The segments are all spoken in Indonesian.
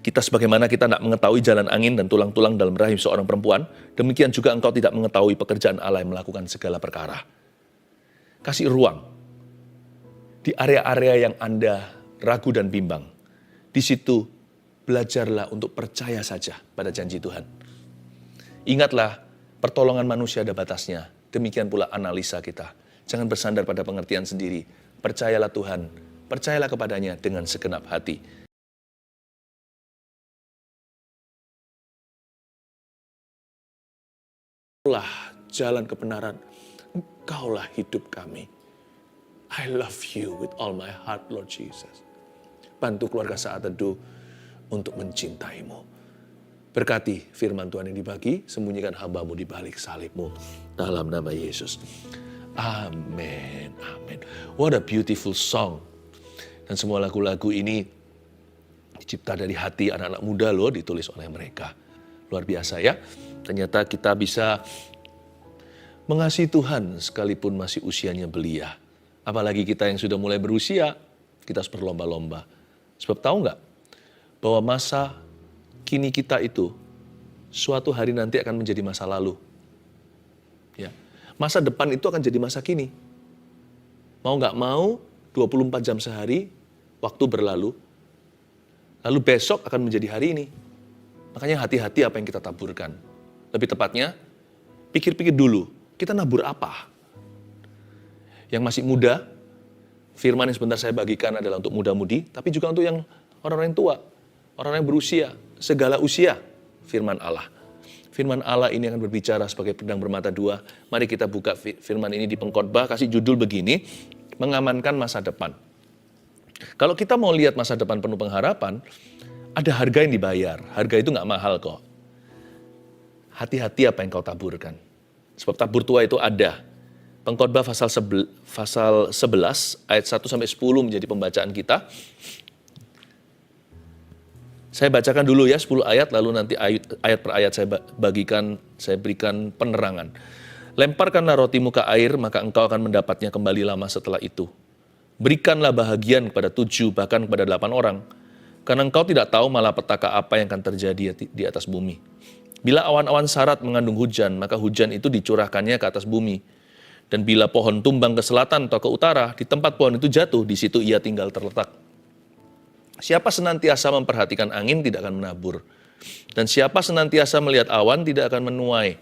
Kita sebagaimana kita tidak mengetahui jalan angin dan tulang-tulang dalam rahim seorang perempuan, demikian juga engkau tidak mengetahui pekerjaan Allah yang melakukan segala perkara. Kasih ruang di area-area yang Anda ragu dan bimbang. Di situ belajarlah untuk percaya saja pada janji Tuhan. Ingatlah, pertolongan manusia ada batasnya. Demikian pula analisa kita. Jangan bersandar pada pengertian sendiri. Percayalah Tuhan, percayalah kepadanya dengan segenap hati. Engkaulah jalan kebenaran, Engkaulah hidup kami. I love you with all my heart, Lord Jesus. Bantu keluarga Saat Teduh untuk mencintaimu. Berkati firman Tuhan yang dibagi, sembunyikan hamba-Mu di balik salib-Mu. Dalam nama Yesus. Amin, amin. What a beautiful song. Dan semua lagu-lagu ini dicipta dari hati anak-anak muda loh, ditulis oleh mereka. Luar biasa ya. Ternyata kita bisa mengasihi Tuhan sekalipun masih usianya belia. Apalagi kita yang sudah mulai berusia, kita harus berlomba-lomba. Sebab tahu nggak bahwa masa kini kita itu suatu hari nanti akan menjadi masa lalu. Ya. Masa depan itu akan jadi masa kini. Mau nggak mau, 24 jam sehari, waktu berlalu. Lalu besok akan menjadi hari ini. Makanya hati-hati apa yang kita taburkan. Lebih tepatnya, pikir-pikir dulu, kita nabur apa? Yang masih muda, firman yang sebentar saya bagikan adalah untuk muda-mudi, tapi juga untuk yang orang-orang tua, orang-orang yang berusia, segala usia, firman Allah. Firman Allah ini akan berbicara sebagai pedang bermata dua. Mari kita buka firman ini di Pengkhotbah, kasih judul begini, mengamankan masa depan. Kalau kita mau lihat masa depan penuh pengharapan, ada harga yang dibayar. Harga itu nggak mahal kok. Hati-hati apa yang kau taburkan. Sebab tabur tua itu ada. Pengkhotbah pasal 11 ayat 1-10 menjadi pembacaan kita. Saya bacakan dulu ya 10 ayat, lalu nanti ayat per ayat saya bagikan, saya berikan penerangan. Lemparkanlah rotimu ke air, maka engkau akan mendapatnya kembali lama setelah itu. Berikanlah bahagian kepada 7, bahkan kepada 8 orang. Karena engkau tidak tahu malapetaka apa yang akan terjadi di atas bumi. Bila awan-awan sarat mengandung hujan, maka hujan itu dicurahkannya ke atas bumi. Dan bila pohon tumbang ke selatan atau ke utara, di tempat pohon itu jatuh, di situ ia tinggal terletak. Siapa senantiasa memperhatikan angin tidak akan menabur. Dan siapa senantiasa melihat awan tidak akan menuai.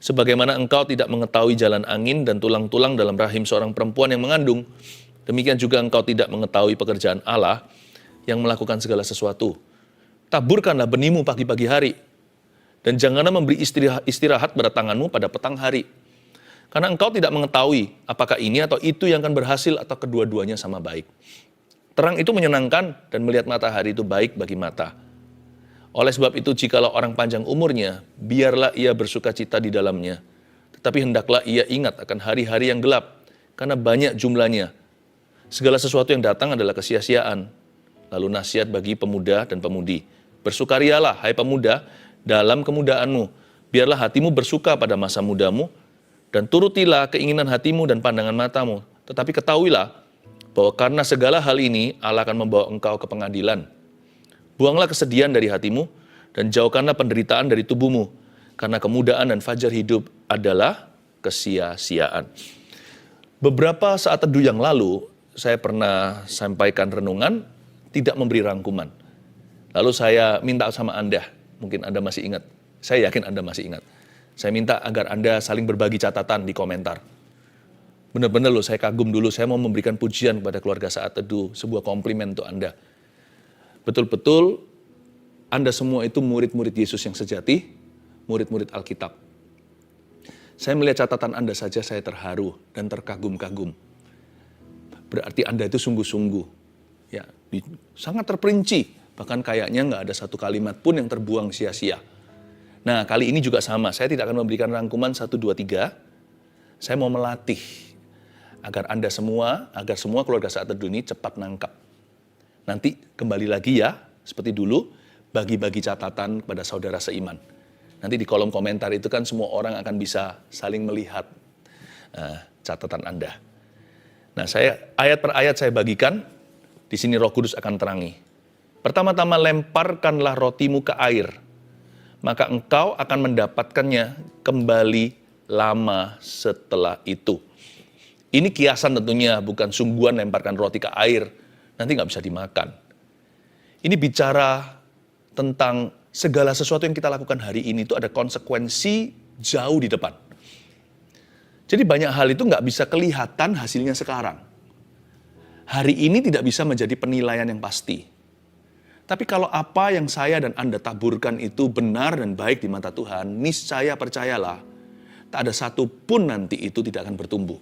Sebagaimana engkau tidak mengetahui jalan angin dan tulang-tulang dalam rahim seorang perempuan yang mengandung, demikian juga engkau tidak mengetahui pekerjaan Allah yang melakukan segala sesuatu. Taburkanlah benihmu pagi-pagi hari, dan janganlah memberi istirahat pada tanganmu pada petang hari. Karena engkau tidak mengetahui apakah ini atau itu yang akan berhasil atau kedua-duanya sama baik. Terang itu menyenangkan dan melihat matahari itu baik bagi mata. Oleh sebab itu jikalau orang panjang umurnya, biarlah ia bersuka cita di dalamnya. Tetapi hendaklah ia ingat akan hari-hari yang gelap, karena banyak jumlahnya. Segala sesuatu yang datang adalah kesia-siaan. Lalu nasihat bagi pemuda dan pemudi. Bersukarialah, hai pemuda, dalam kemudaanmu. Biarlah hatimu bersuka pada masa mudamu, dan turutilah keinginan hatimu dan pandangan matamu. Tetapi ketahuilah bahwa karena segala hal ini Allah akan membawa engkau ke pengadilan. Buanglah kesedihan dari hatimu, dan jauhkanlah penderitaan dari tubuhmu, karena kemudaan dan fajar hidup adalah kesia-siaan. Beberapa saat teduh yang lalu, saya pernah sampaikan renungan, tidak memberi rangkuman. Lalu saya minta sama Anda, mungkin Anda masih ingat, saya yakin Anda masih ingat. Saya minta agar Anda saling berbagi catatan di komentar. Benar-benar loh, saya kagum dulu, saya mau memberikan pujian kepada keluarga Saat Teduh, sebuah komplimen untuk Anda. Betul-betul Anda semua itu murid-murid Yesus yang sejati, murid-murid Alkitab. Saya melihat catatan Anda saja, saya terharu dan terkagum-kagum. Berarti Anda itu sungguh-sungguh, ya, sangat terperinci, bahkan kayaknya nggak ada satu kalimat pun yang terbuang sia-sia. Nah, kali ini juga sama, saya tidak akan memberikan rangkuman 1, 2, 3, saya mau melatih agar Anda semua, agar semua keluarga Saat Teduh ini cepat nangkap. Nanti kembali lagi ya, seperti dulu, bagi-bagi catatan kepada saudara seiman. Nanti di kolom komentar itu kan semua orang akan bisa saling melihat catatan Anda. Nah, saya ayat per ayat saya bagikan, di sini Roh Kudus akan terangi. Pertama-tama lemparkanlah rotimu ke air, maka engkau akan mendapatkannya kembali lama setelah itu. Ini kiasan tentunya, bukan sungguhan lemparkan roti ke air, nanti nggak bisa dimakan. Ini bicara tentang segala sesuatu yang kita lakukan hari ini itu ada konsekuensi jauh di depan. Jadi banyak hal itu nggak bisa kelihatan hasilnya sekarang. Hari ini tidak bisa menjadi penilaian yang pasti. Tapi kalau apa yang saya dan Anda taburkan itu benar dan baik di mata Tuhan, niscaya percayalah, tak ada satu pun nanti itu tidak akan bertumbuh.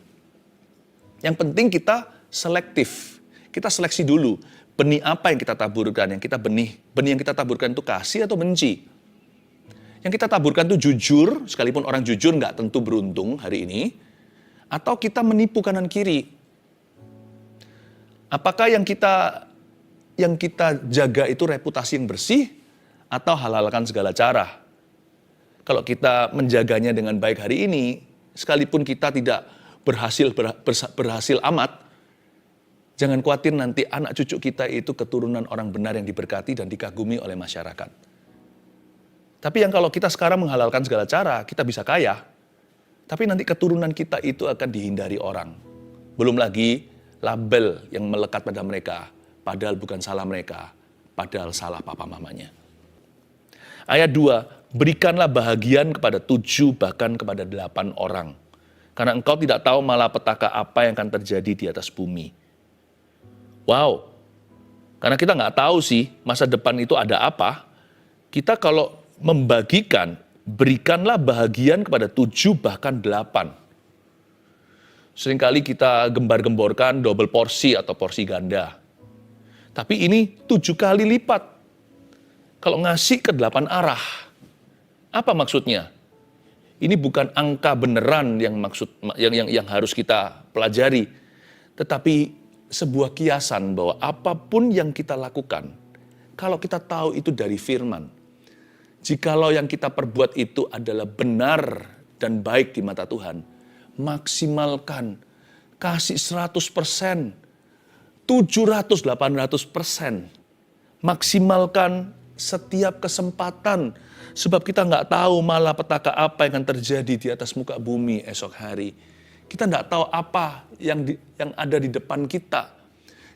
Yang penting kita selektif. Kita seleksi dulu, benih apa yang kita taburkan, yang kita benih yang kita taburkan itu kasih atau benci. Yang kita taburkan itu jujur, sekalipun orang jujur nggak tentu beruntung hari ini, atau kita menipu kanan kiri. Apakah yang kita jaga itu reputasi yang bersih atau halalkan segala cara? Kalau kita menjaganya dengan baik hari ini, sekalipun kita tidak berhasil amat, jangan khawatir nanti anak cucu kita itu keturunan orang benar yang diberkati dan dikagumi oleh masyarakat. Tapi yang kalau kita sekarang menghalalkan segala cara, kita bisa kaya. Tapi nanti keturunan kita itu akan dihindari orang. Belum lagi label yang melekat pada mereka. Padahal bukan salah mereka, padahal salah papa mamanya. Ayat 2, berikanlah bahagian kepada 7 bahkan kepada 8 orang. Karena engkau tidak tahu malapetaka apa yang akan terjadi di atas bumi. Wow, karena kita nggak tahu sih masa depan itu ada apa. Kita kalau membagikan, berikanlah bahagian kepada 7 bahkan 8. Seringkali kita gembar-gemborkan double porsi atau porsi ganda. Tapi ini 7 kali lipat. Kalau ngasih ke 8 arah. Apa maksudnya? Ini bukan angka beneran yang harus kita pelajari. Tetapi sebuah kiasan bahwa apapun yang kita lakukan, kalau kita tahu itu dari firman, jikalau yang kita perbuat itu adalah benar dan baik di mata Tuhan, maksimalkan, kasih 100%. 700-800%. Maksimalkan setiap kesempatan. Sebab kita nggak tahu malapetaka apa yang akan terjadi di atas muka bumi esok hari. Kita nggak tahu apa yang ada di depan kita.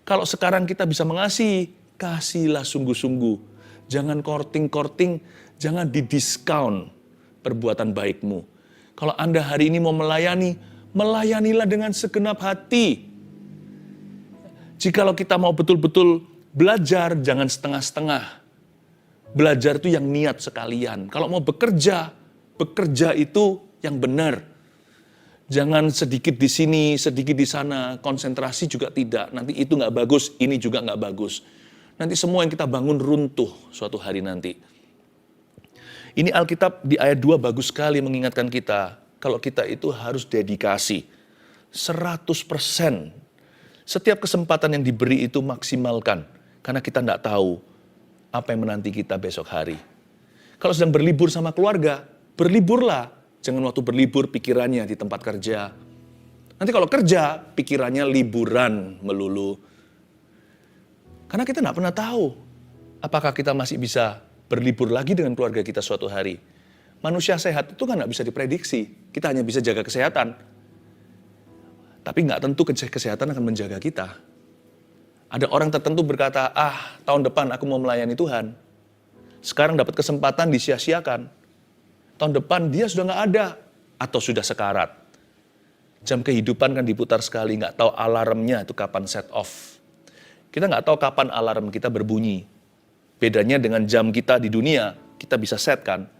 Kalau sekarang kita bisa mengasihi, kasihlah sungguh-sungguh. Jangan korting-korting, jangan didiskon perbuatan baikmu. Kalau Anda hari ini mau melayani, melayanilah dengan segenap hati. Jikalau kita mau betul-betul belajar, jangan setengah-setengah. Belajar itu yang niat sekalian. Kalau mau bekerja itu yang benar. Jangan sedikit di sini, sedikit di sana, konsentrasi juga tidak. Nanti itu nggak bagus, ini juga nggak bagus. Nanti semua yang kita bangun runtuh suatu hari nanti. Ini Alkitab di ayat 2 bagus sekali mengingatkan kita, kalau kita itu harus dedikasi 100%. Setiap kesempatan yang diberi itu maksimalkan. Karena kita tidak tahu apa yang menanti kita besok hari. Kalau sedang berlibur sama keluarga, berliburlah. Jangan waktu berlibur pikirannya di tempat kerja. Nanti kalau kerja, pikirannya liburan melulu. Karena kita tidak pernah tahu apakah kita masih bisa berlibur lagi dengan keluarga kita suatu hari. Manusia sehat itu kan tidak bisa diprediksi. Kita hanya bisa jaga kesehatan. Tapi nggak tentu kesehatan akan menjaga kita. Ada orang tertentu berkata, tahun depan aku mau melayani Tuhan. Sekarang dapat kesempatan disia-siakan. Tahun depan dia sudah nggak ada. Atau sudah sekarat. Jam kehidupan kan diputar sekali, nggak tahu alarmnya itu kapan set off. Kita nggak tahu kapan alarm kita berbunyi. Bedanya dengan jam kita di dunia, kita bisa set kan.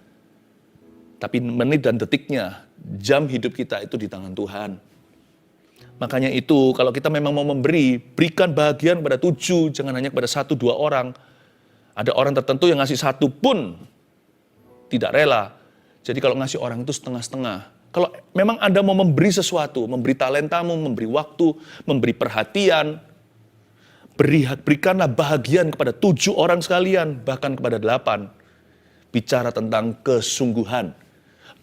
Tapi menit dan detiknya, jam hidup kita itu di tangan Tuhan. Makanya itu, kalau kita memang mau memberi, berikan bahagian kepada 7, jangan hanya kepada 1-2 orang. Ada orang tertentu yang ngasih 1 pun tidak rela. Jadi kalau ngasih orang itu setengah-setengah. Kalau memang Anda mau memberi sesuatu, memberi talentamu, memberi waktu, memberi perhatian, berikanlah bahagian kepada 7 orang sekalian, bahkan kepada 8. Bicara tentang kesungguhan,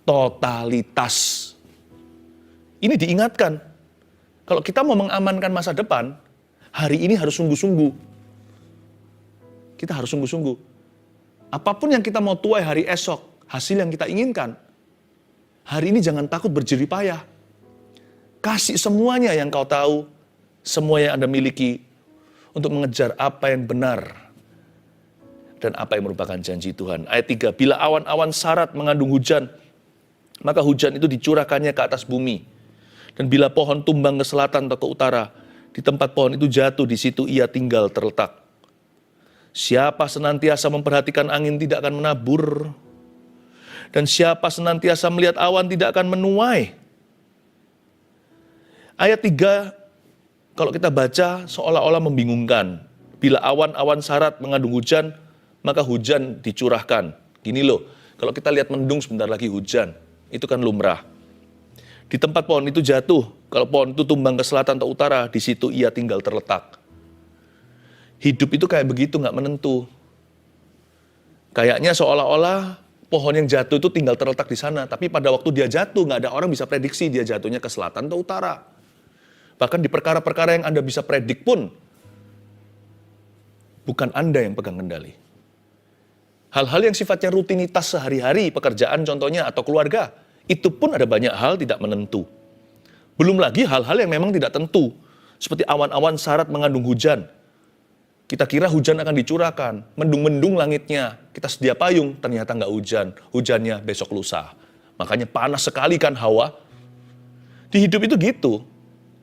totalitas. Ini diingatkan. Kalau kita mau mengamankan masa depan, hari ini harus sungguh-sungguh. Kita harus sungguh-sungguh. Apapun yang kita mau tuai hari esok, hasil yang kita inginkan, hari ini jangan takut berjerih payah. Kasih semuanya yang kau tahu, semua yang Anda miliki, untuk mengejar apa yang benar dan apa yang merupakan janji Tuhan. Ayat 3, bila awan-awan sarat mengandung hujan, maka hujan itu dicurahkannya ke atas bumi. Dan bila pohon tumbang ke selatan atau ke utara, di tempat pohon itu jatuh, di situ ia tinggal terletak. Siapa senantiasa memperhatikan angin tidak akan menabur, dan siapa senantiasa melihat awan tidak akan menuai. Ayat 3, kalau kita baca seolah-olah membingungkan. Bila awan-awan sarat mengandung hujan, maka hujan dicurahkan. Gini loh, kalau kita lihat mendung sebentar lagi hujan, itu kan lumrah. Di tempat pohon itu jatuh, kalau pohon itu tumbang ke selatan atau utara, di situ ia tinggal terletak. Hidup itu kayak begitu, nggak menentu. Kayaknya seolah-olah pohon yang jatuh itu tinggal terletak di sana, tapi pada waktu dia jatuh, nggak ada orang bisa prediksi dia jatuhnya ke selatan atau utara. Bahkan di perkara-perkara yang Anda bisa predik pun, bukan Anda yang pegang kendali. Hal-hal yang sifatnya rutinitas sehari-hari, pekerjaan contohnya, atau keluarga, itu pun ada banyak hal tidak menentu. Belum lagi hal-hal yang memang tidak tentu, seperti awan-awan sarat mengandung hujan. Kita kira hujan akan dicurahkan, mendung-mendung langitnya, kita sedia payung, ternyata nggak hujan, hujannya besok lusa. Makanya panas sekali kan Hawa. Di hidup itu gitu.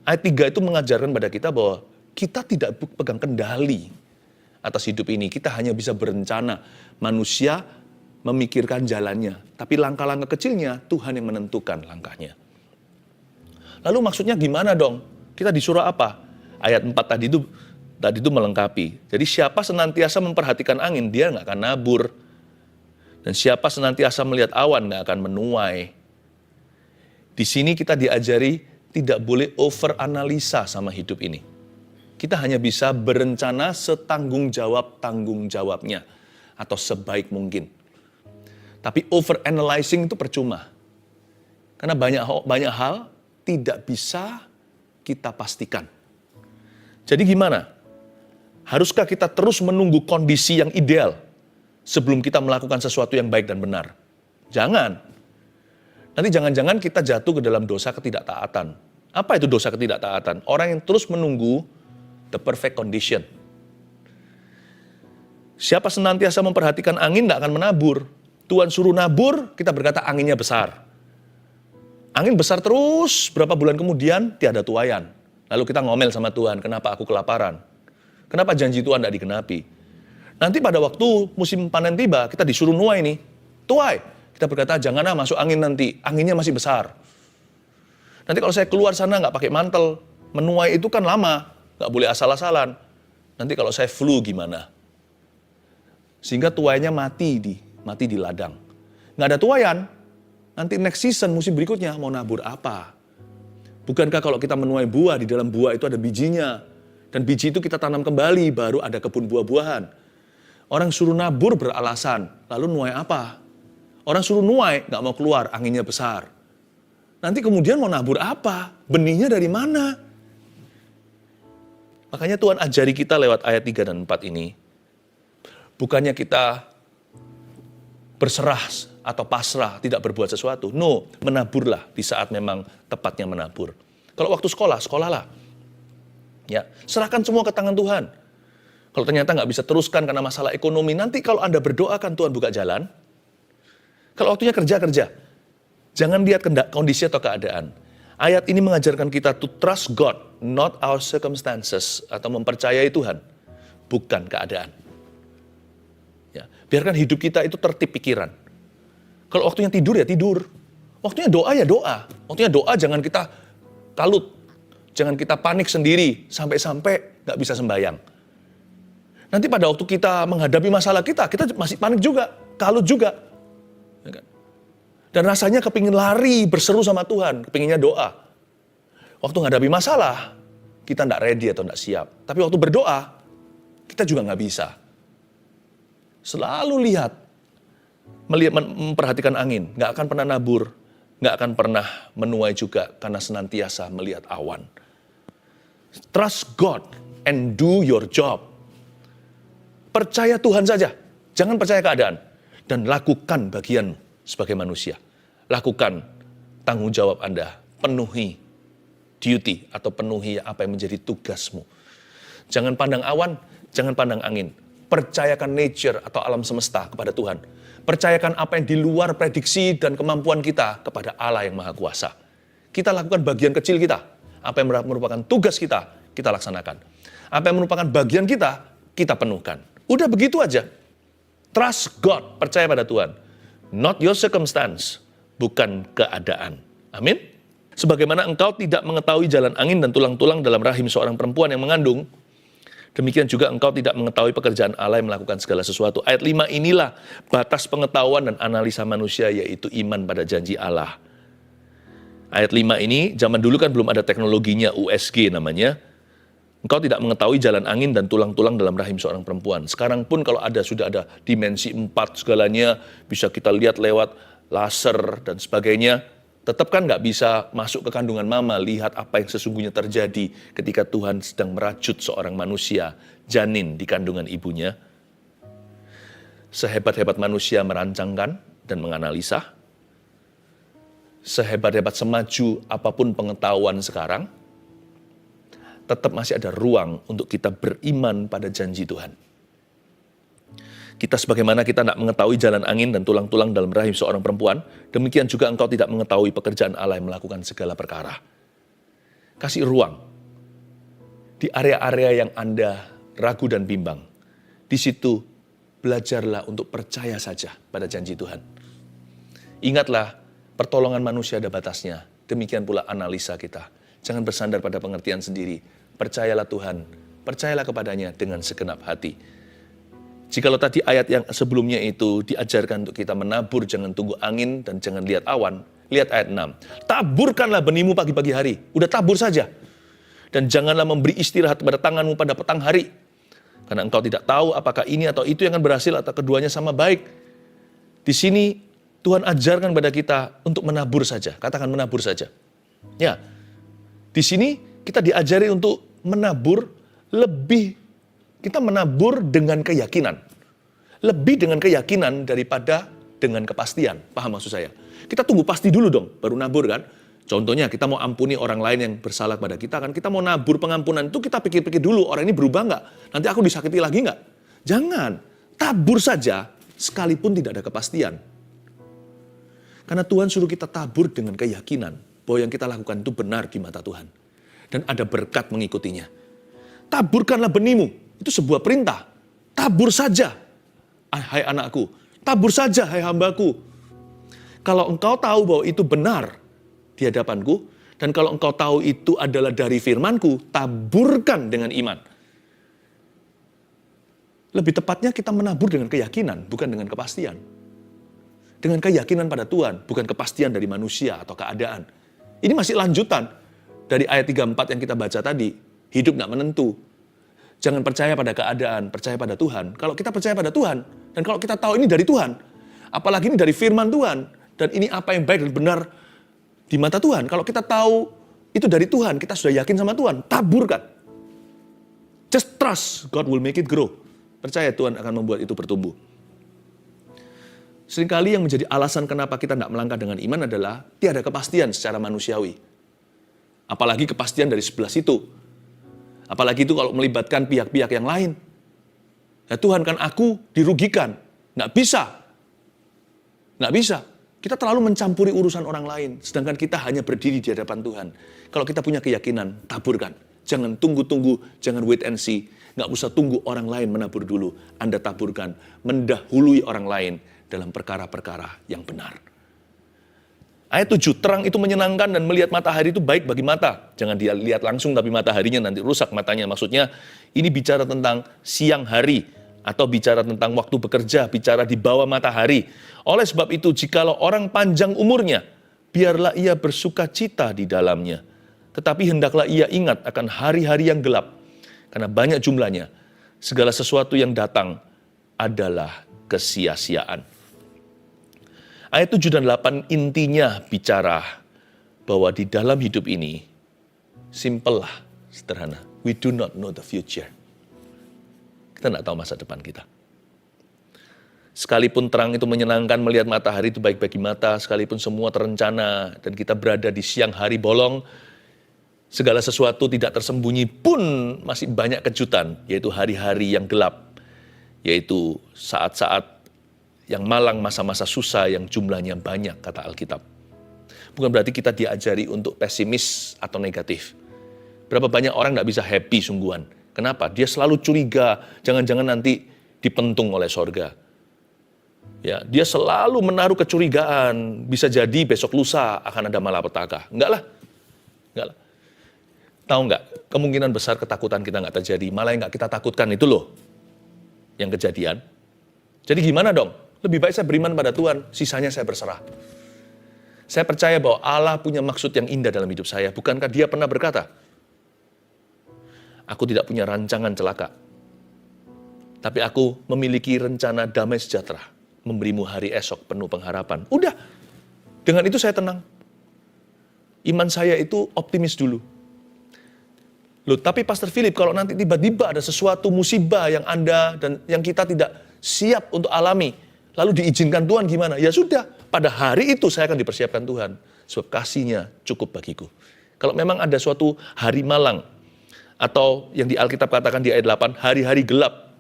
Ayat 3 itu mengajarkan pada kita bahwa kita tidak pegang kendali atas hidup ini. Kita hanya bisa berencana. Manusia memikirkan jalannya. Tapi langkah-langkah kecilnya Tuhan yang menentukan langkahnya. Lalu maksudnya gimana dong? Kita disuruh apa? Ayat 4 tadi itu melengkapi. Jadi siapa senantiasa memperhatikan angin, dia nggak akan nabur. Dan siapa senantiasa melihat awan, nggak akan menuai. Di sini kita diajari tidak boleh overanalisa sama hidup ini. Kita hanya bisa berencana setanggung jawabnya. Atau sebaik mungkin. Tapi overanalyzing itu percuma. Karena banyak hal tidak bisa kita pastikan. Jadi gimana? Haruskah kita terus menunggu kondisi yang ideal sebelum kita melakukan sesuatu yang baik dan benar? Jangan. Nanti jangan-jangan kita jatuh ke dalam dosa ketidaktaatan. Apa itu dosa ketidaktaatan? Orang yang terus menunggu the perfect condition. Siapa senantiasa memperhatikan angin tidak akan menabur. Tuhan suruh nabur, kita berkata anginnya besar. Angin besar terus, berapa bulan kemudian tiada tuaian. Lalu kita ngomel sama Tuhan, kenapa aku kelaparan? Kenapa janji Tuhan tidak digenapi? Nanti pada waktu musim panen tiba, kita disuruh nuai nih. Tuai. Kita berkata, janganlah masuk angin nanti. Anginnya masih besar. Nanti kalau saya keluar sana nggak pakai mantel, menuai itu kan lama. Nggak boleh asal-asalan. Nanti kalau saya flu gimana? Sehingga tuainya mati di ladang. Nggak ada tuaian. Nanti next season, musim berikutnya, mau nabur apa? Bukankah kalau kita menuai buah, di dalam buah itu ada bijinya. Dan biji itu kita tanam kembali, baru ada kebun buah-buahan. Orang suruh nabur beralasan, lalu nuai apa? Orang suruh nuai, nggak mau keluar, anginnya besar. Nanti kemudian mau nabur apa? Benihnya dari mana? Makanya Tuhan ajari kita lewat ayat 3 dan 4 ini. Bukannya kita berserah atau pasrah, tidak berbuat sesuatu. No, menaburlah di saat memang tepatnya menabur. Kalau waktu sekolah, sekolahlah. Ya, serahkan semua ke tangan Tuhan. Kalau ternyata nggak bisa teruskan karena masalah ekonomi, nanti kalau Anda berdoa kan Tuhan buka jalan. Kalau waktunya kerja. Jangan lihat kondisi atau keadaan. Ayat ini mengajarkan kita to trust God, not our circumstances, atau mempercayai Tuhan, bukan keadaan. Ya, biarkan hidup kita itu tertib pikiran. Kalau waktunya tidur ya tidur. Waktunya doa ya doa. Waktunya doa jangan kita kalut. Jangan kita panik sendiri sampai-sampai nggak bisa sembahyang. Nanti pada waktu kita menghadapi masalah kita masih panik juga, kalut juga. Ya kan? Dan rasanya kepingin lari, berseru sama Tuhan, kepinginnya doa. Waktu menghadapi masalah, kita nggak ready atau nggak siap. Tapi waktu berdoa, kita juga nggak bisa. Selalu memperhatikan angin, nggak akan pernah nabur, nggak akan pernah menuai juga karena senantiasa melihat awan. Trust God and do your job. Percaya Tuhan saja, jangan percaya keadaan. Dan lakukan bagianmu sebagai manusia. Lakukan tanggung jawab Anda, penuhi duty atau penuhi apa yang menjadi tugasmu. Jangan pandang awan, jangan pandang angin. Percayakan nature atau alam semesta kepada Tuhan. Percayakan apa yang di luar prediksi dan kemampuan kita kepada Allah yang Maha Kuasa. Kita lakukan bagian kecil kita. Apa yang merupakan tugas kita, kita laksanakan. Apa yang merupakan bagian kita, kita penuhkan. Udah begitu aja. Trust God, percaya pada Tuhan. Not your circumstance, bukan keadaan. Amin. Sebagaimana engkau tidak mengetahui jalan angin dan tulang-tulang dalam rahim seorang perempuan yang mengandung, demikian juga engkau tidak mengetahui pekerjaan Allah yang melakukan segala sesuatu. Ayat 5 inilah batas pengetahuan dan analisa manusia, yaitu iman pada janji Allah. Ayat 5 ini, zaman dulu kan belum ada teknologinya, USG namanya. Engkau tidak mengetahui jalan angin dan tulang-tulang dalam rahim seorang perempuan. Sekarang pun kalau sudah ada dimensi 4 segalanya, bisa kita lihat lewat laser dan sebagainya, tetap kan nggak bisa masuk ke kandungan mama, lihat apa yang sesungguhnya terjadi ketika Tuhan sedang merajut seorang manusia, janin di kandungan ibunya. Sehebat-hebat manusia merancangkan dan menganalisa, sehebat-hebat semaju apapun pengetahuan sekarang, tetap masih ada ruang untuk kita beriman pada janji Tuhan. Kita sebagaimana kita tidak mengetahui jalan angin dan tulang-tulang dalam rahim seorang perempuan, demikian juga engkau tidak mengetahui pekerjaan Allah yang melakukan segala perkara. Kasih ruang. Di area-area yang Anda ragu dan bimbang, di situ belajarlah untuk percaya saja pada janji Tuhan. Ingatlah, pertolongan manusia ada batasnya, demikian pula analisa kita. Jangan bersandar pada pengertian sendiri. Percayalah Tuhan, percayalah kepadanya dengan segenap hati. Jikalau tadi ayat yang sebelumnya itu diajarkan untuk kita menabur, jangan tunggu angin dan jangan lihat awan. Lihat ayat 6. Taburkanlah benihmu pagi-pagi hari. Udah tabur saja. Dan janganlah memberi istirahat pada tanganmu pada petang hari. Karena engkau tidak tahu apakah ini atau itu yang akan berhasil atau keduanya sama baik. Di sini Tuhan ajarkan pada kita untuk menabur saja. Katakan menabur saja. Ya. Di sini kita diajari untuk menabur kita menabur dengan keyakinan. Lebih dengan keyakinan daripada dengan kepastian. Paham maksud saya? Kita tunggu pasti dulu dong, baru nabur kan. Contohnya kita mau ampuni orang lain yang bersalah pada kita kan. Kita mau nabur pengampunan itu kita pikir-pikir dulu, orang ini berubah nggak? Nanti aku disakiti lagi nggak? Jangan, tabur saja sekalipun tidak ada kepastian. Karena Tuhan suruh kita tabur dengan keyakinan bahwa yang kita lakukan itu benar di mata Tuhan. Dan ada berkat mengikutinya. Taburkanlah benihmu. Itu sebuah perintah. Tabur saja, hai anakku. Tabur saja, hai hambaku. Kalau engkau tahu bahwa itu benar di hadapanku, dan kalau engkau tahu itu adalah dari firmanku, taburkan dengan iman. Lebih tepatnya kita menabur dengan keyakinan, bukan dengan kepastian. Dengan keyakinan pada Tuhan, bukan kepastian dari manusia atau keadaan. Ini masih lanjutan dari ayat 34 yang kita baca tadi. Hidup nggak menentu. Jangan percaya pada keadaan, percaya pada Tuhan. Kalau kita percaya pada Tuhan, dan kalau kita tahu ini dari Tuhan, apalagi ini dari firman Tuhan, dan ini apa yang baik dan benar di mata Tuhan. Kalau kita tahu itu dari Tuhan, kita sudah yakin sama Tuhan, taburkan. Just trust, God will make it grow. Percaya Tuhan akan membuat itu bertumbuh. Seringkali yang menjadi alasan kenapa kita tidak melangkah dengan iman adalah tiada kepastian secara manusiawi. Apalagi kepastian dari sebelah situ. Apalagi itu kalau melibatkan pihak-pihak yang lain. Ya Tuhan kan aku dirugikan. Nggak bisa. Nggak bisa. Kita terlalu mencampuri urusan orang lain. Sedangkan kita hanya berdiri di hadapan Tuhan. Kalau kita punya keyakinan, taburkan. Jangan tunggu-tunggu, jangan wait and see. Nggak usah tunggu orang lain menabur dulu. Anda taburkan, mendahului orang lain dalam perkara-perkara yang benar. Ayat 7, terang itu menyenangkan dan melihat matahari itu baik bagi mata. Jangan dia lihat langsung tapi mataharinya nanti rusak matanya. Maksudnya ini bicara tentang siang hari atau bicara tentang waktu bekerja, bicara di bawah matahari. Oleh sebab itu jikalau orang panjang umurnya, biarlah ia bersuka cita di dalamnya. Tetapi hendaklah ia ingat akan hari-hari yang gelap. Karena banyak jumlahnya, segala sesuatu yang datang adalah kesia-siaan. Ayat 7 dan 8 intinya bicara bahwa di dalam hidup ini, simple lah, sederhana. We do not know the future. Kita tidak tahu masa depan kita. Sekalipun terang itu menyenangkan, melihat matahari itu baik bagi mata, sekalipun semua terencana dan kita berada di siang hari bolong, segala sesuatu tidak tersembunyi pun masih banyak kejutan, yaitu hari-hari yang gelap, yaitu saat-saat yang malang, masa-masa susah yang jumlahnya banyak, kata Alkitab. Bukan berarti kita diajari untuk pesimis atau negatif. Berapa banyak orang tidak bisa happy sungguhan. Kenapa? Dia selalu curiga, jangan-jangan nanti dipentung oleh sorga. Ya, dia selalu menaruh kecurigaan, bisa jadi besok lusa akan ada malapetaka. Enggak lah. Tahu enggak, kemungkinan besar ketakutan kita enggak terjadi, malah yang enggak kita takutkan itu loh yang kejadian. Jadi gimana dong? Lebih baik saya beriman pada Tuhan, sisanya saya berserah. Saya percaya bahwa Allah punya maksud yang indah dalam hidup saya. Bukankah Dia pernah berkata, aku tidak punya rancangan celaka, tapi aku memiliki rencana damai sejahtera, memberimu hari esok penuh pengharapan. Udah, dengan itu saya tenang. Iman saya itu optimis dulu. Loh, tapi Pastor Philip, kalau nanti tiba-tiba ada sesuatu musibah yang Anda dan yang kita tidak siap untuk alami, lalu diizinkan Tuhan gimana? Ya sudah, pada hari itu saya akan dipersiapkan Tuhan, sebab kasih-Nya cukup bagiku. Kalau memang ada suatu hari malang, atau yang di Alkitab katakan di ayat 8, hari-hari gelap,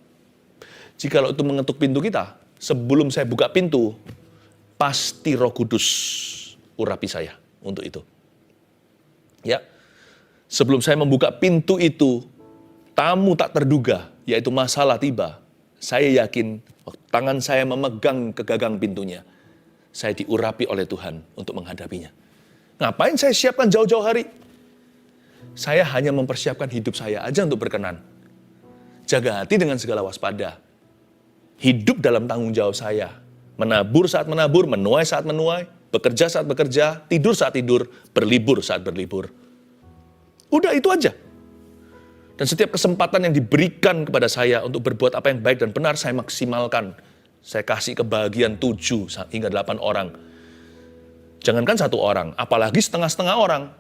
jikalau itu mengetuk pintu kita, sebelum saya buka pintu, pasti Roh Kudus urapi saya untuk itu. Ya, sebelum saya membuka pintu itu, tamu tak terduga, yaitu masalah tiba. Saya yakin, tangan saya memegang ke gagang pintunya. Saya diurapi oleh Tuhan untuk menghadapinya. Ngapain saya siapkan jauh-jauh hari? Saya hanya mempersiapkan hidup saya aja untuk berkenan. Jaga hati dengan segala waspada. Hidup dalam tanggung jawab saya. Menabur saat menabur, menuai saat menuai, bekerja saat bekerja, tidur saat tidur, berlibur saat berlibur. Udah itu aja. Dan setiap kesempatan yang diberikan kepada saya untuk berbuat apa yang baik dan benar, saya maksimalkan. Saya kasih kebahagiaan 7 hingga 8 orang. Jangankan 1 orang, apalagi setengah-setengah orang.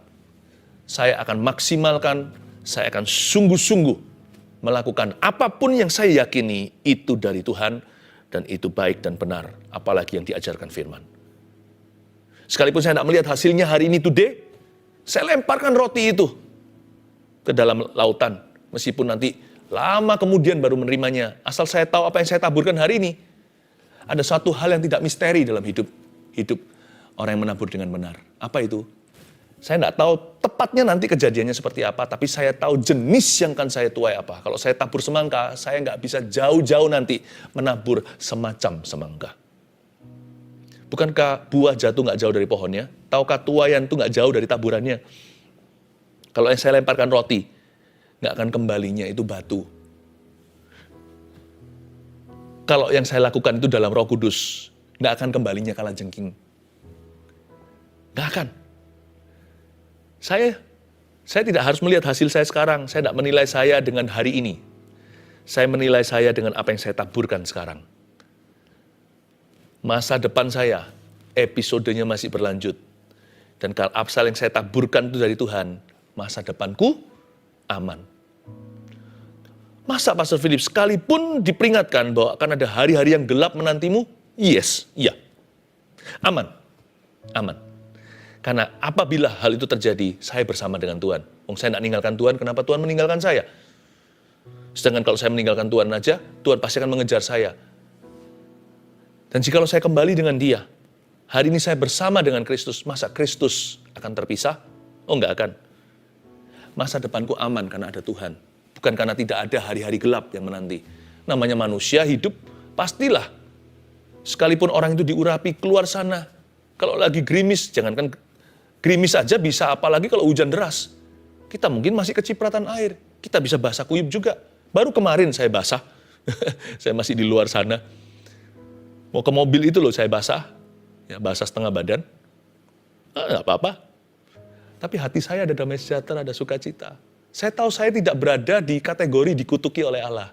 Saya akan maksimalkan, saya akan sungguh-sungguh melakukan apapun yang saya yakini itu dari Tuhan dan itu baik dan benar, apalagi yang diajarkan firman. Sekalipun saya tidak melihat hasilnya hari ini today, saya lemparkan roti itu ke dalam lautan, meskipun nanti lama kemudian baru menerimanya. Asal saya tahu apa yang saya taburkan hari ini. Ada satu hal yang tidak misteri dalam hidup orang yang menabur dengan benar. Apa itu? Saya tidak tahu tepatnya nanti kejadiannya seperti apa, tapi saya tahu jenis yang akan saya tuai apa. Kalau saya tabur semangka, saya nggak bisa jauh-jauh nanti menabur semacam semangka. Bukankah buah jatuh nggak jauh dari pohonnya? Tahukah tuaian itu nggak jauh dari taburannya? Kalau yang saya lemparkan roti, nggak akan kembalinya itu batu. Kalau yang saya lakukan itu dalam Roh Kudus, nggak akan kembalinya kalajengking. Nggak akan. Saya tidak harus melihat hasil saya sekarang. Saya tidak menilai saya dengan hari ini. Saya menilai saya dengan apa yang saya taburkan sekarang. Masa depan saya, episodenya masih berlanjut. Dan kalau apa yang saya taburkan itu dari Tuhan, masa depanku aman. Masa Pastor Philip sekalipun diperingatkan bahwa akan ada hari-hari yang gelap menantimu? Yes, iya. Aman. Karena apabila hal itu terjadi, saya bersama dengan Tuhan. Saya tidak meninggalkan Tuhan, kenapa Tuhan meninggalkan saya? Sedangkan kalau saya meninggalkan Tuhan aja, Tuhan pasti akan mengejar saya. Dan jikalau saya kembali dengan Dia, hari ini saya bersama dengan Kristus, masa Kristus akan terpisah? Oh, enggak akan. Masa depanku aman karena ada Tuhan. Bukan karena tidak ada hari-hari gelap yang menanti. Namanya manusia hidup, pastilah. Sekalipun orang itu diurapi keluar sana. Kalau lagi gerimis, jangankan gerimis aja bisa, apalagi kalau hujan deras. Kita mungkin masih kecipratan air. Kita bisa basah kuyup juga. Baru kemarin saya basah. Saya masih di luar sana. Mau ke mobil itu loh saya basah. Ya, basah setengah badan. Nggak apa-apa. Tapi hati saya ada damai sejahtera, ada sukacita. Saya tahu saya tidak berada di kategori dikutuki oleh Allah.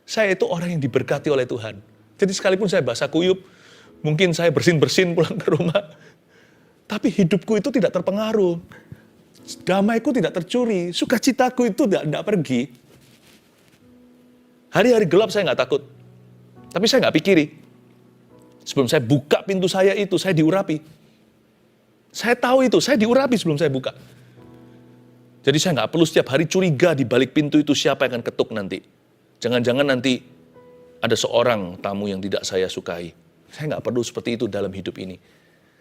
Saya itu orang yang diberkati oleh Tuhan. Jadi sekalipun saya basah kuyup, mungkin saya bersin-bersin pulang ke rumah. Tapi hidupku itu tidak terpengaruh. Damaiku tidak tercuri. Sukacitaku itu tidak pergi. Hari-hari gelap saya nggak takut. Tapi saya nggak pikiri. Sebelum saya buka pintu saya itu, saya diurapi. Saya tahu itu, saya diurapi sebelum saya buka. Jadi saya nggak perlu setiap hari curiga di balik pintu itu siapa yang akan ketuk nanti. Jangan-jangan nanti ada seorang tamu yang tidak saya sukai. Saya nggak perlu seperti itu dalam hidup ini.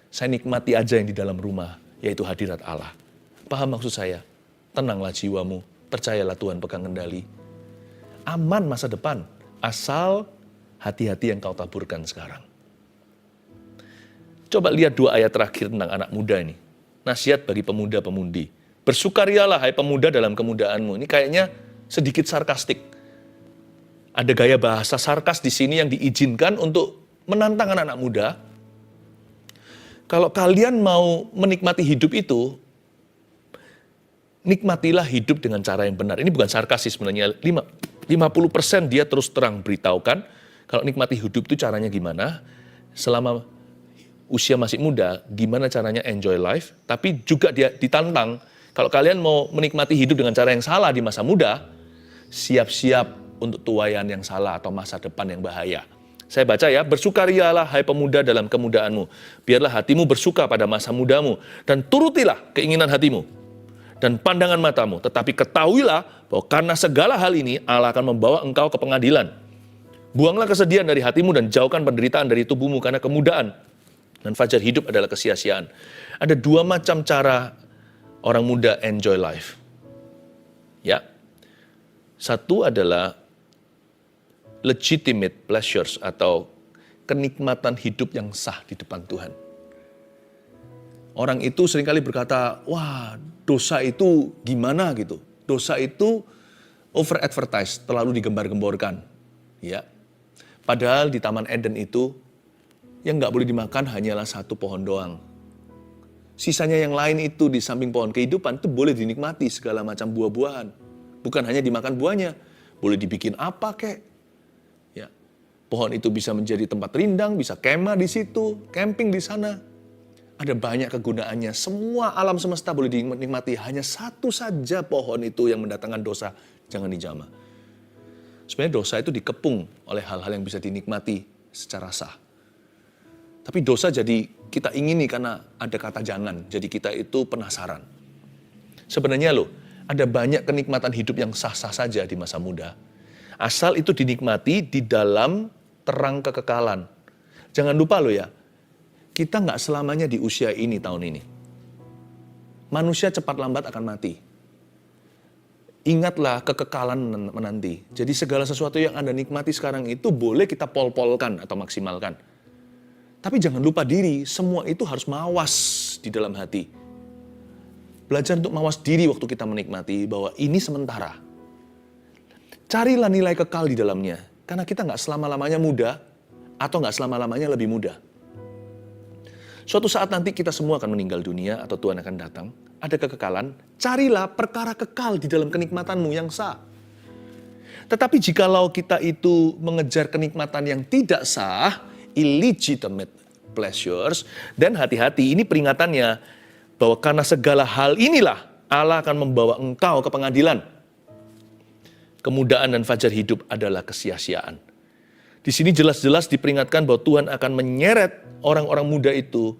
Saya nikmati aja yang di dalam rumah, yaitu hadirat Allah. Paham maksud saya? Tenanglah jiwamu, percayalah Tuhan pegang kendali. Aman masa depan, asal hati-hati yang kau taburkan sekarang. Coba lihat 2 ayat terakhir tentang anak muda ini. Nasihat bagi pemuda-pemudi. Bersukarialah hai pemuda dalam kemudaanmu. Ini kayaknya sedikit sarkastik. Ada gaya bahasa sarkas di sini yang diizinkan untuk menantang anak-anak muda. Kalau kalian mau menikmati hidup itu, nikmatilah hidup dengan cara yang benar. Ini bukan sarkas sih sebenarnya. 50% dia terus terang beritahukan, kalau nikmati hidup itu caranya gimana, selama usia masih muda, gimana caranya enjoy life, tapi juga dia ditantang, kalau kalian mau menikmati hidup dengan cara yang salah di masa muda, siap-siap untuk tuaian yang salah atau masa depan yang bahaya. Saya baca ya, bersukarialah hai pemuda dalam kemudaanmu, biarlah hatimu bersuka pada masa mudamu, dan turutilah keinginan hatimu, dan pandangan matamu, tetapi ketahuilah bahwa karena segala hal ini, Allah akan membawa engkau ke pengadilan. Buanglah kesedihan dari hatimu dan jauhkan penderitaan dari tubuhmu karena kemudaan. Dan fajar hidup adalah kesia-siaan. Ada 2 macam cara orang muda enjoy life. Ya. Satu adalah legitimate pleasures atau kenikmatan hidup yang sah di depan Tuhan. Orang itu seringkali berkata, wah dosa itu gimana gitu. Dosa itu over advertised, terlalu digembar-gemborkan. Ya. Padahal di Taman Eden itu, yang nggak boleh dimakan hanyalah 1 pohon doang. Sisanya yang lain itu di samping pohon kehidupan itu boleh dinikmati segala macam buah-buahan. Bukan hanya dimakan buahnya, boleh dibikin apa kek. Ya. Pohon itu bisa menjadi tempat rindang, bisa kemah di situ, camping di sana. Ada banyak kegunaannya. Semua alam semesta boleh dinikmati. Hanya 1 saja pohon itu yang mendatangkan dosa, jangan dijamah. Sebenarnya dosa itu dikepung oleh hal-hal yang bisa dinikmati secara sah. Tapi dosa jadi kita ingini karena ada kata jangan. Jadi kita itu penasaran. Sebenarnya loh, ada banyak kenikmatan hidup yang sah-sah saja di masa muda. Asal itu dinikmati di dalam terang kekekalan. Jangan lupa loh ya, kita nggak selamanya di usia ini tahun ini. Manusia cepat lambat akan mati. Ingatlah kekekalan menanti. Jadi segala sesuatu yang Anda nikmati sekarang itu boleh kita pol-polkan atau maksimalkan. Tapi jangan lupa diri, semua itu harus mawas di dalam hati. Belajar untuk mawas diri waktu kita menikmati bahwa ini sementara. Carilah nilai kekal di dalamnya. Karena kita nggak selama-lamanya muda atau nggak selama-lamanya lebih muda. Suatu saat nanti kita semua akan meninggal dunia atau Tuhan akan datang. Ada kekekalan, carilah perkara kekal di dalam kenikmatanmu yang sah. Tetapi jikalau kita itu mengejar kenikmatan yang tidak sah, illegitimate pleasures, dan hati-hati, ini peringatannya bahwa karena segala hal inilah Allah akan membawa engkau ke pengadilan. Kemudaan dan fajar hidup adalah kesia-siaan. Di sini jelas-jelas diperingatkan bahwa Tuhan akan menyeret orang-orang muda itu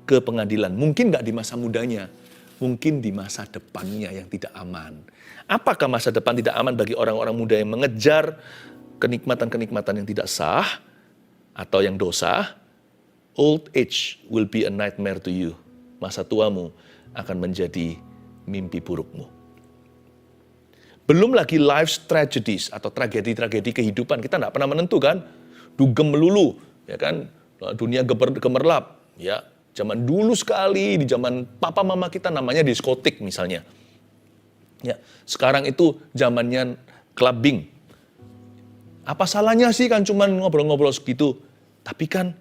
ke pengadilan. Mungkin nggak di masa mudanya, mungkin di masa depannya yang tidak aman. Apakah masa depan tidak aman bagi orang-orang muda yang mengejar kenikmatan-kenikmatan yang tidak sah atau yang dosa? Old age will be a nightmare to you. Masa tuamu akan menjadi mimpi burukmu. Belum lagi life's tragedies atau tragedi-tragedi kehidupan. Kita nggak pernah menentukan, dugem melulu, ya kan? Dunia gemerlap, ya. Zaman dulu sekali, di zaman papa mama kita namanya diskotik misalnya. Ya, sekarang itu zamannya clubbing. Apa salahnya sih kan cuman ngobrol-ngobrol segitu? Tapi kan,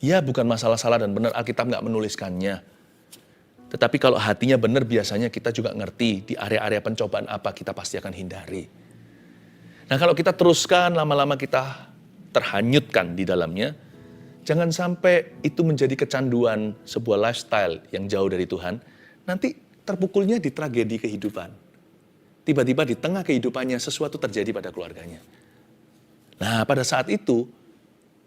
ya bukan masalah salah dan benar, Alkitab nggak menuliskannya. Tetapi kalau hatinya benar, biasanya kita juga ngerti di area-area pencobaan apa kita pasti akan hindari. Nah kalau kita teruskan, lama-lama kita terhanyutkan di dalamnya, jangan sampai itu menjadi kecanduan sebuah lifestyle yang jauh dari Tuhan. Nanti terpukulnya di tragedi kehidupan. Tiba-tiba di tengah kehidupannya sesuatu terjadi pada keluarganya. Nah, pada saat itu,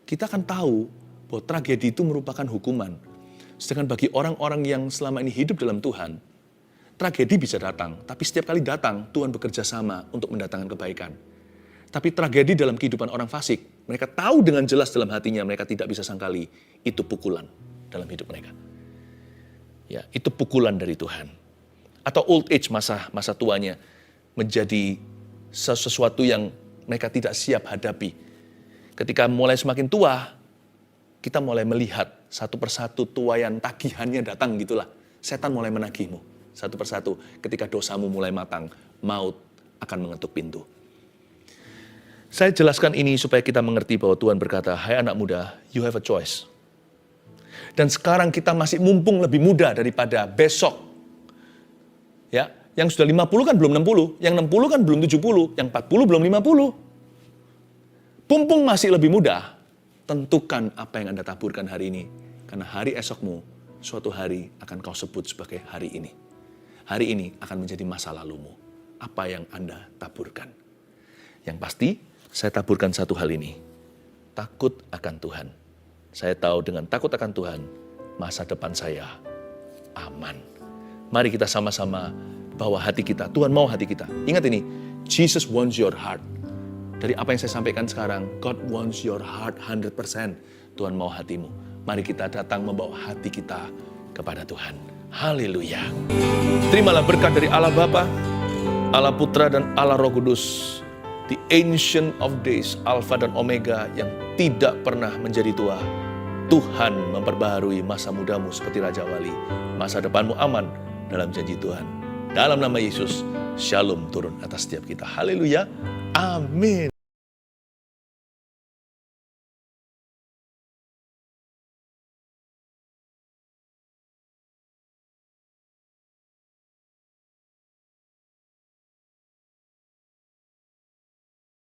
kita akan tahu bahwa tragedi itu merupakan hukuman. Sedangkan bagi orang-orang yang selama ini hidup dalam Tuhan, tragedi bisa datang, tapi setiap kali datang, Tuhan bekerja sama untuk mendatangkan kebaikan. Tapi tragedi dalam kehidupan orang fasik, mereka tahu dengan jelas dalam hatinya, mereka tidak bisa sangkali, itu pukulan dalam hidup mereka. Ya, itu pukulan dari Tuhan. Atau old age, masa tuanya, menjadi sesuatu yang mereka tidak siap hadapi. Ketika mulai semakin tua, kita mulai melihat satu persatu tuaian tagihannya datang gitulah. Setan mulai menagihmu satu persatu. Ketika dosamu mulai matang, maut akan mengetuk pintu. Saya jelaskan ini supaya kita mengerti bahwa Tuhan berkata, hai anak muda, you have a choice. Dan sekarang kita masih mumpung lebih muda daripada besok. Ya, yang sudah 50 kan belum 60, yang 60 kan belum 70, yang 40 belum 50. Mumpung masih lebih muda, tentukan apa yang Anda taburkan hari ini. Karena hari esokmu, suatu hari akan kau sebut sebagai hari ini. Hari ini akan menjadi masa lalumu. Apa yang Anda taburkan. Yang pasti, saya taburkan satu hal ini. Takut akan Tuhan. Saya tahu dengan takut akan Tuhan, masa depan saya aman. Mari kita sama-sama bawa hati kita. Tuhan mau hati kita. Ingat ini, Jesus wants your heart. Dari apa yang saya sampaikan sekarang, God wants your heart 100%. Tuhan mau hatimu. Mari kita datang membawa hati kita kepada Tuhan. Haleluya. Terimalah berkat dari Allah Bapa, Allah Putra dan Allah Roh Kudus. The Ancient of Days, Alpha dan Omega yang tidak pernah menjadi tua. Tuhan memperbaharui masa mudamu seperti Raja Wali. Masa depanmu aman dalam janji Tuhan. Dalam nama Yesus, Shalom turun atas setiap kita. Haleluya. Amin.